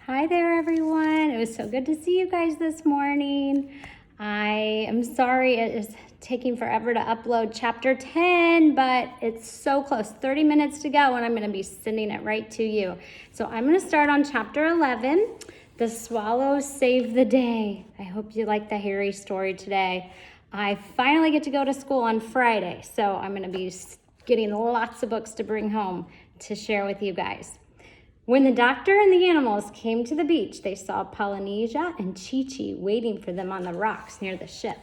Hi there, everyone. It was so good to see you guys this morning. I am sorry it is taking forever to upload chapter 10, but it's so close, 30 minutes to go, and I'm going to be sending it right to you. So I'm going to start on chapter 11, The Swallows Save the Day. I hope you like the Harry story today. I finally get to go to school on Friday, so I'm going to be getting lots of books to bring home to share with you guys. When the doctor and the animals came to the beach, they saw Polynesia and Chi-Chi waiting for them on the rocks near the ship.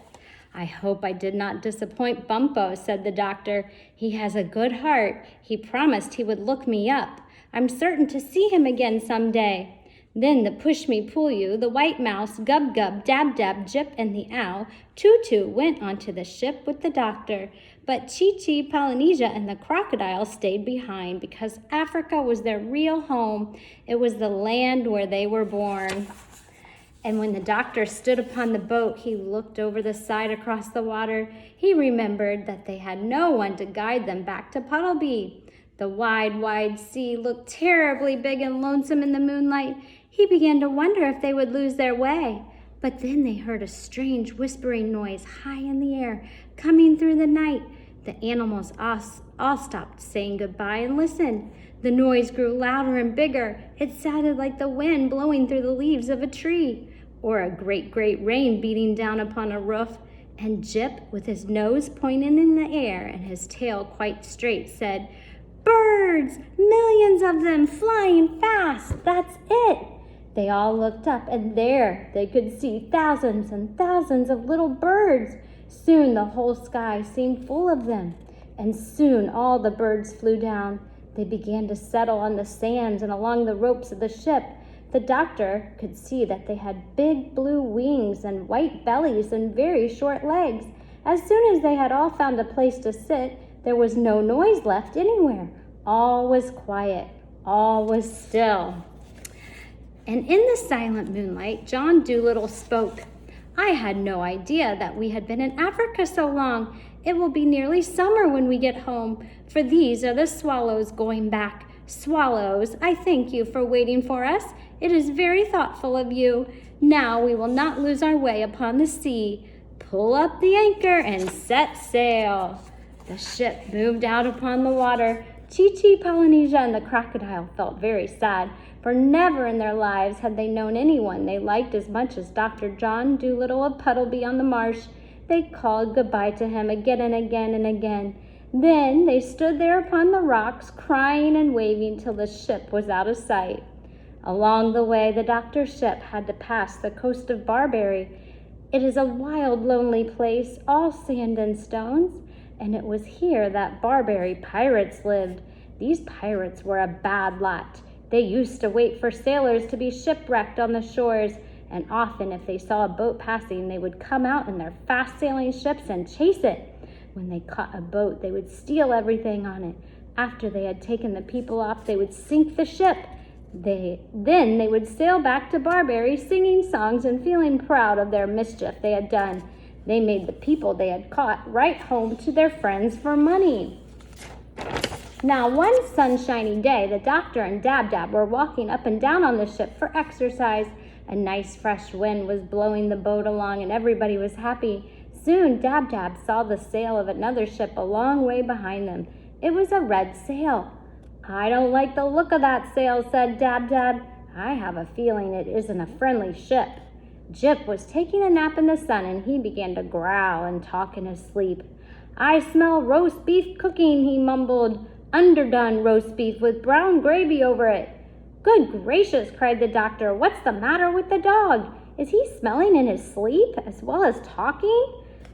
"I hope I did not disappoint Bumpo," said the doctor. "He has a good heart. He promised he would look me up. I'm certain to see him again someday." Then the Push-Me-Pull-You, the White Mouse, Gub-Gub, Dab-Dab, Jip, and the Owl, Toot-Toot went onto the ship with the doctor. But Chi-Chi, Polynesia, and the crocodile stayed behind because Africa was their real home. It was the land where they were born. And when the doctor stood upon the boat, he looked over the side across the water. He remembered that they had no one to guide them back to Puddleby. The wide, wide sea looked terribly big and lonesome in the moonlight. He began to wonder if they would lose their way. But then they heard a strange whispering noise high in the air, coming through the night. The animals all stopped saying goodbye and listened. The noise grew louder and bigger. It sounded like the wind blowing through the leaves of a tree, or a great, great rain beating down upon a roof. And Jip, with his nose pointing in the air and his tail quite straight, said, "Birds! Millions of them flying fast! That's it!" They all looked up, and there they could see thousands and thousands of little birds. Soon the whole sky seemed full of them, and soon all the birds flew down. They began to settle on the sands and along the ropes of the ship. The doctor could see that they had big blue wings and white bellies and very short legs. As soon as they had all found a place to sit, there was no noise left anywhere. All was quiet. All was still. And in the silent moonlight, John Dolittle spoke. "I had no idea that we had been in Africa so long. It will be nearly summer when we get home, for these are the swallows going back. Swallows, I thank you for waiting for us. It is very thoughtful of you. Now we will not lose our way upon the sea. Pull up the anchor and set sail." The ship moved out upon the water. Chi-Chi, Polynesia, and the crocodile felt very sad, for never in their lives had they known anyone they liked as much as Dr. John Dolittle of Puddleby on the Marsh. They called goodbye to him again and again and again. Then they stood there upon the rocks, crying and waving till the ship was out of sight. Along the way, the doctor's ship had to pass the coast of Barbary. It is a wild, lonely place, all sand and stones, and it was here that Barbary pirates lived. These pirates were a bad lot. They used to wait for sailors to be shipwrecked on the shores, and often if they saw a boat passing, they would come out in their fast-sailing ships and chase it. When they caught a boat, they would steal everything on it. After they had taken the people off, they would sink the ship. Then they would sail back to Barbary, singing songs and feeling proud of their mischief they had done. They made the people they had caught write home to their friends for money. Now, one sunshiny day, the doctor and Dab-Dab were walking up and down on the ship for exercise. A nice fresh wind was blowing the boat along, and everybody was happy. Soon, Dab-Dab saw the sail of another ship a long way behind them. It was a red sail. "I don't like the look of that sail," said Dab-Dab. "I have a feeling it isn't a friendly ship." Jip was taking a nap in the sun, and he began to growl and talk in his sleep. "I smell roast beef cooking," he mumbled. "Underdone roast beef with brown gravy over it." "Good gracious," cried the doctor. "What's the matter with the dog? Is he smelling in his sleep as well as talking?"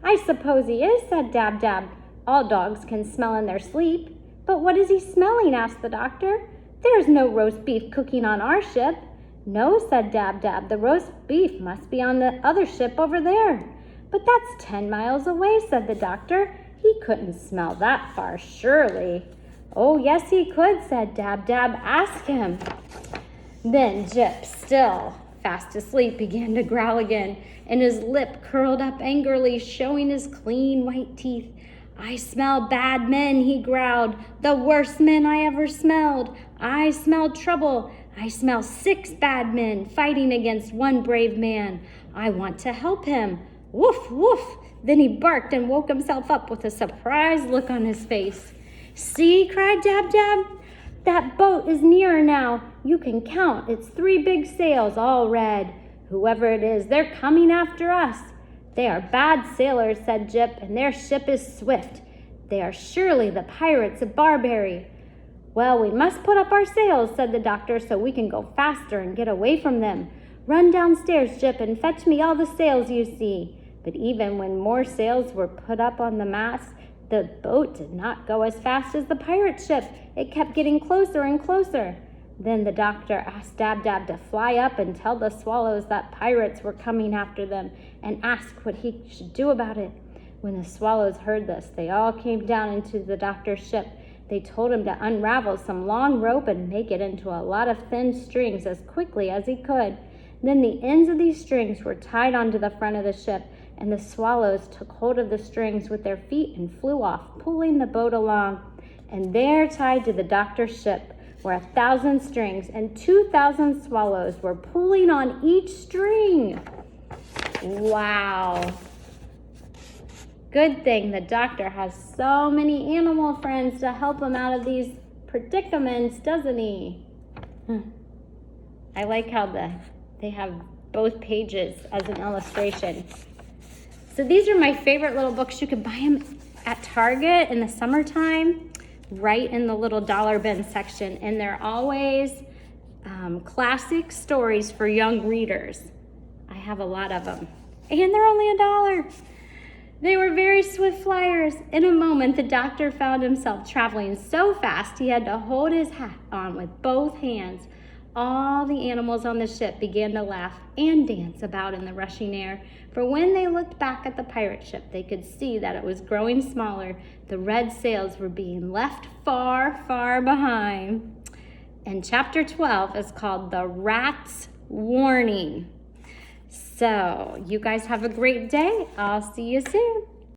"I suppose he is," said Dab-Dab. "All dogs can smell in their sleep." "But what is he smelling?" asked the doctor. "There's no roast beef cooking on our ship." "No," said Dab-Dab. "The roast beef must be on the other ship over there." "But that's 10 miles away," said the doctor. "He couldn't smell that far, surely." "Oh, yes, he could," said Dab-Dab. "Ask him." Then Jip, still fast asleep, began to growl again, and his lip curled up angrily, showing his clean white teeth. "I smell bad men," he growled. "The worst men I ever smelled. I smell trouble. I smell 6 bad men fighting against one brave man. I want to help him. Woof, woof. Then he barked and woke himself up with a surprised look on his face. See, cried Dab Dab. That boat is nearer now. You can count. It's 3 big sails, all red. Whoever it is, they're coming after us. They are bad sailors, said Jip, and their ship is swift. They are surely the pirates of Barbary. Well, we must put up our sails, said the doctor, so we can go faster and get away from them. Run downstairs, Jip, and fetch me all the sails you see. But even when more sails were put up on the mast, the boat did not go as fast as the pirate ship. It kept getting closer and closer. Then the doctor asked Dab Dab to fly up and tell the swallows that pirates were coming after them and ask what he should do about it. When the swallows heard this, they all came down into the doctor's ship. They told him to unravel some long rope and make it into a lot of thin strings as quickly as he could. Then the ends of these strings were tied onto the front of the ship, and the swallows took hold of the strings with their feet and flew off, pulling the boat along. And there, tied to the doctor's ship, were 1,000 strings, and 2,000 swallows were pulling on each string. Wow. Good thing the doctor has so many animal friends to help him out of these predicaments, doesn't he? I like how they have both pages as an illustration. So these are my favorite little books. You can buy them at Target in the summertime, right in the little dollar bin section. And they're always classic stories for young readers. I have a lot of them. And they're only $1. They were very swift flyers. In a moment, the doctor found himself traveling so fast he had to hold his hat on with both hands. All the animals on the ship began to laugh and dance about in the rushing air, for when they looked back at the pirate ship, they could see that it was growing smaller. The red sails were being left far, far behind. And chapter 12 is called The Rat's Warning. So you guys have a great day. I'll see you soon.